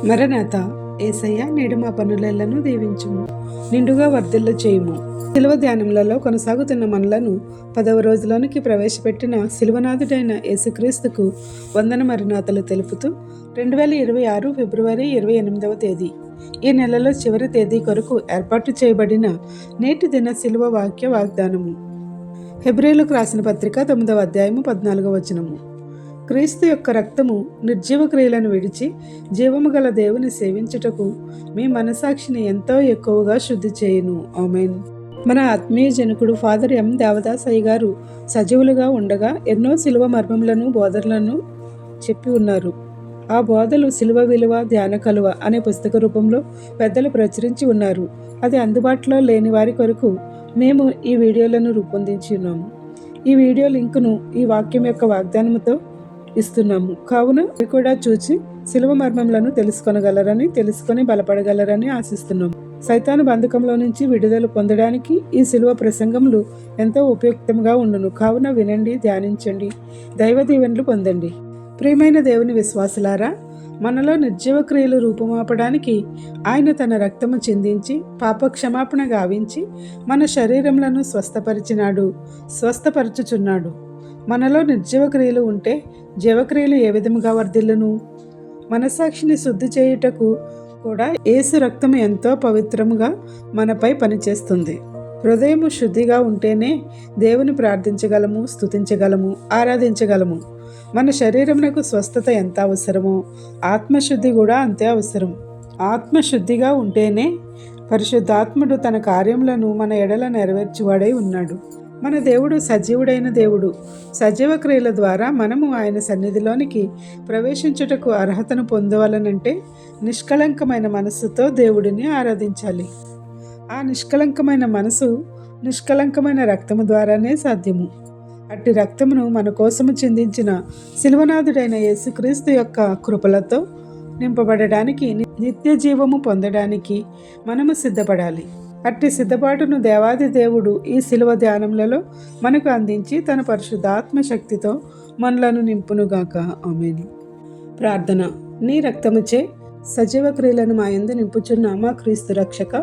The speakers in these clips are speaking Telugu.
మరణాత ఏసయ్య నేడు మా పనులెల్లను దీవించుము, నిండుగా వర్ధిల్ల చేయుము. శిలువ ధ్యానములలో కొనసాగుతున్న మనలను 10వ రోజులోనికి ప్రవేశపెట్టిన శిలువనాథుడైన యేసుక్రీస్తుకు వందన మరణాతలు తెలుపుతూ 2026 ఫిబ్రవరి 28వ తేదీ ఈ నెలలో చివరి తేదీ కొరకు ఏర్పాటు చేయబడిన నేటి దిన శిలువ వాక్య వాగ్దానము. హెబ్రీయులకు రాసిన పత్రిక 9వ అధ్యాయము 14వ వచనము. క్రీస్తు యొక్క రక్తము నిర్జీవ క్రియలను విడిచి జీవము గల దేవుని సేవించుటకు మీ మనసాక్షిని ఎంతో ఎక్కువగా శుద్ధి చేయును. ఆమేన్. మన ఆత్మీయ జనకుడు ఫాదర్ ఎం దేవదాసయ్య గారు సజీవులుగా ఉండగా ఎన్నో శిలువ మర్మములను బోధనలను చెప్పి ఉన్నారు. ఆ బోధలు శిలువ విలువ ధ్యాన కలువ అనే పుస్తక రూపంలో పెద్దలు ప్రచురించి ఉన్నారు. అది అందుబాటులో లేని వారి కొరకు మేము ఈ వీడియోలను రూపొందించి ఉన్నాము. ఈ వీడియో లింకును ఈ వాక్యం యొక్క వాగ్దానముతో ఇస్తున్నాము. కావున మీరు కూడా చూసి శిలువ మర్మములను తెలుసుకొని బలపడగలరని ఆశిస్తున్నాము. సైతాను బంధకంలో నుంచి విడుదల పొందడానికి ఈ శిలువ ప్రసంగములు ఎంతో ఉపయుక్తంగా ఉండును. కావున వినండి, ధ్యానించండి, దైవ దీవెనలు పొందండి. ప్రియమైన దేవుని విశ్వాసులారా, మనలో నిర్జీవ క్రియలు రూపుమాపడానికి ఆయన తన రక్తము చిందించి పాప క్షమాపణ గావించి మన శరీరములను స్వస్థపరచుచున్నాడు. మనలో నిర్జీవ క్రియలు ఉంటే జీవక్రియలు ఏ విధముగా వర్ధిల్లును? మనసాక్షిని శుద్ధి చేయుటకు కూడా యేసు రక్తము ఎంతో పవిత్రముగా మనపై పనిచేస్తుంది. హృదయము శుద్ధిగా ఉంటేనే దేవుని ప్రార్థించగలము, స్తుతించగలము, ఆరాధించగలము. మన శరీరమునకు స్వస్థత ఎంత అవసరమో ఆత్మశుద్ధి కూడా అంతే అవసరం. ఆత్మశుద్ధిగా ఉంటేనే పరిశుద్ధాత్ముడు తన కార్యములను మన ఎడల నెరవేర్చువాడై ఉన్నాడు. మన దేవుడు సజీవుడైన దేవుడు. సజీవ క్రియల ద్వారా మనము ఆయన సన్నిధిలోనికి ప్రవేశించుటకు అర్హతను పొందవలనంటే నిష్కళంకమైన మనస్సుతో దేవుడిని ఆరాధించాలి. ఆ నిష్కళంకమైన మనసు నిష్కళంకమైన రక్తము ద్వారానే సాధ్యము. అట్టి రక్తమును మన కోసము చిందించిన శిలువనాథుడైన యేసుక్రీస్తు యొక్క కృపలతో నింపబడడానికి, నిత్య జీవము పొందడానికి మనము సిద్ధపడాలి. అట్టి సిద్ధపాటును దేవాది దేవుడు ఈ శిలువ ధ్యానములలో మనకు అందించి తన పరిశుద్ధాత్మ శక్తితో మనలను నింపునుగాక. ఆమేన్. ప్రార్థన. నీ రక్తముచే సజీవ క్రియలను మా యందు నింపుచున్న మా క్రీస్తు రక్షక,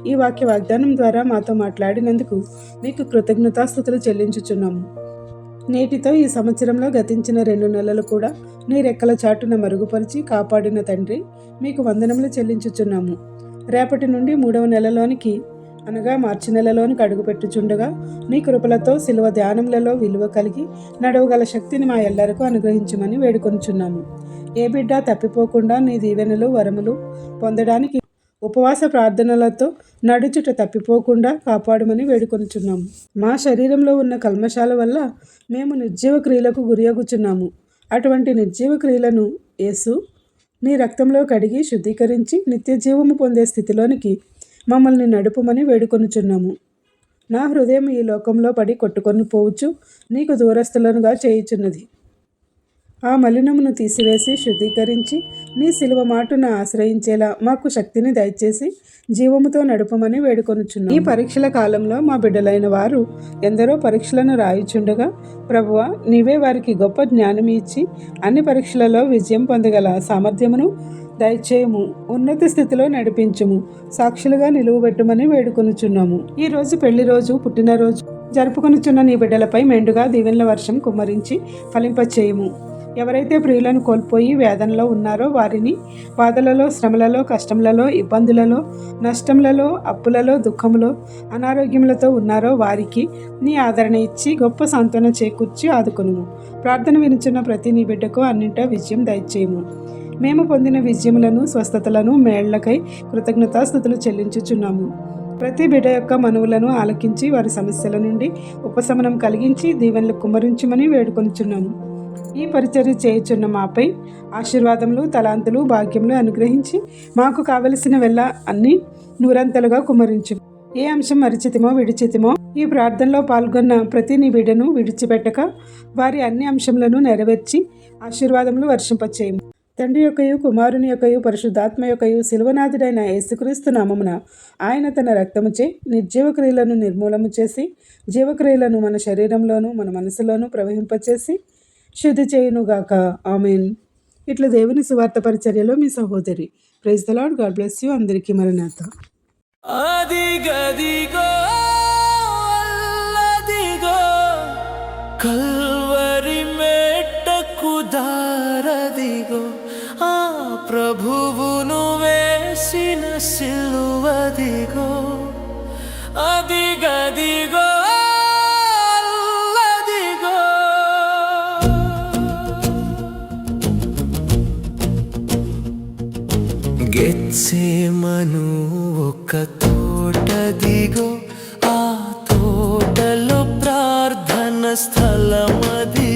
ఈ వాక్య వాగ్దానం ద్వారా మాతో మాట్లాడినందుకు మీకు కృతజ్ఞతాస్తుతులు చెల్లించుచున్నాము. నేటితో ఈ సంవత్సరంలో గతించిన 2 నెలలు కూడా నీ రెక్కల చాటున మరుగుపరిచి కాపాడిన తండ్రి, మీకు వందనములు చెల్లించుచున్నాము. రేపటి నుండి 3వ నెలలోనికి అనగా మార్చి నెలలోనికి అడుగుపెట్టుచుండగా నీ కృపలతో శిలువ ధ్యానములలో విలువ కలిగి నడవగల శక్తిని మా ఎల్లరకు అనుగ్రహించమని వేడుకొనుచున్నాము. ఏ బిడ్డ తప్పిపోకుండా నీ దీవెనలు వరములు పొందడానికి ఉపవాస ప్రార్థనలతో నడుచుట తప్పిపోకుండా కాపాడమని వేడుకొనుచున్నాము. మా శరీరంలో ఉన్న కల్మషాల వల్ల మేము నిర్జీవ క్రియలకు గురియగుచున్నాము. అటువంటి నిర్జీవ క్రియలను యేసు నీ రక్తంలో కడిగి శుద్ధీకరించి నిత్య జీవము పొందే స్థితిలోనికి మమ్మల్ని నడుపుమని వేడుకొనుచున్నాము. నా హృదయం ఈ లోకంలో పడి కొట్టుకొని పోవచ్చు నీకు దూరస్తులనుగా చేయుచున్నది. ఆ మలినమును తీసివేసి శుద్ధీకరించి నీ శిలువ మాటున ఆశ్రయించేలా మాకు శక్తిని దయచేసి జీవముతో నడుపమని వేడుకొనుచున్నాము. ఈ పరీక్షల కాలంలో మా బిడ్డలైన వారు ఎందరో పరీక్షలను రాయుచుండగా, ప్రభువా, నీవే వారికి గొప్ప జ్ఞానం ఇచ్చి అన్ని పరీక్షలలో విజయం పొందగల సామర్థ్యమును దయచేయము. ఉన్నత స్థితిలో నడిపించుము. సాక్షులుగా నిలువబెట్టుమని వేడుకొనుచున్నాము. ఈ రోజు పెళ్లి రోజు, పుట్టినరోజు జరుపుకొనుచున్న నీ బిడ్డలపై మెండుగా దీవెనల వర్షం కుమ్మరించి ఫలింపచేయము. ఎవరైతే ప్రియులను కోల్పోయి వేదనలో ఉన్నారో వారిని, బాధలలో, శ్రమలలో, కష్టములలో, ఇబ్బందులలో, నష్టములలో, అప్పులలో, దుఃఖములో, అనారోగ్యములతో ఉన్నారో వారికి నీ ఆదరణ ఇచ్చి గొప్ప సాంత్వన చేకూర్చి ఆదుకొనుము. ప్రార్థన వినుచున్న ప్రతి నీ బిడ్డకు అన్నింటా విజయం దయచేయము. మేము పొందిన విజయములను, స్వస్థతలను, మేళ్లకై కృతజ్ఞతాస్తుతులు చెల్లించుచున్నాము. ప్రతి బిడ్డ యొక్క మనవులను ఆలకించి వారి సమస్యల నుండి ఉపశమనం కలిగించి దీవెనలు కుమ్మరించమని వేడుకొనుచున్నాము. ఈ పరిచర్య చేయుచున్న మాపై ఆశీర్వాదములు, తలాంతులు, భాగ్యములు అనుగ్రహించి మాకు కావలసిన వెళ్ళ అన్ని నూరంతలుగా కుమ్మరించు. ఏ అంశం మరిచితిమో విడిచితిమో ఈ ప్రార్థనలో పాల్గొన్న ప్రతి నీ బిడ్డను విడిచిపెట్టక వారి అన్ని అంశములను నెరవేర్చి ఆశీర్వాదములు వర్షింపచేయము. తండ్రి యొక్కయు, కుమారుని యొక్కయు, పరిశుద్ధాత్మ యొక్కయు శిలువనాథుడైన యేసుక్రీస్తు నామమున ఆయన తన రక్తముచే నిర్జీవ క్రియలను నిర్మూలము చేసి జీవక్రియలను మన శరీరంలోను మన మనసులోను ప్రవహింపచేసి శుద్ధి చేయునుగాక. ఆమేన్. ఇట్లా దేవుని సువార్త పరిచర్యలో మీ సహోదరి. Praise the Lord. God bless you. అందరికీ మరణాత. అదిగదిగో అల్లదిగో కల్వరి మెట్టకు దారదిగో, ఆ ప్రభువును వేసిన సిలువదిగో. అదిగదిగో అల్లదిగో. గెత్సేమను ఒక తోటదిగో, ఆ తోటలో ప్రార్థన స్థలమది.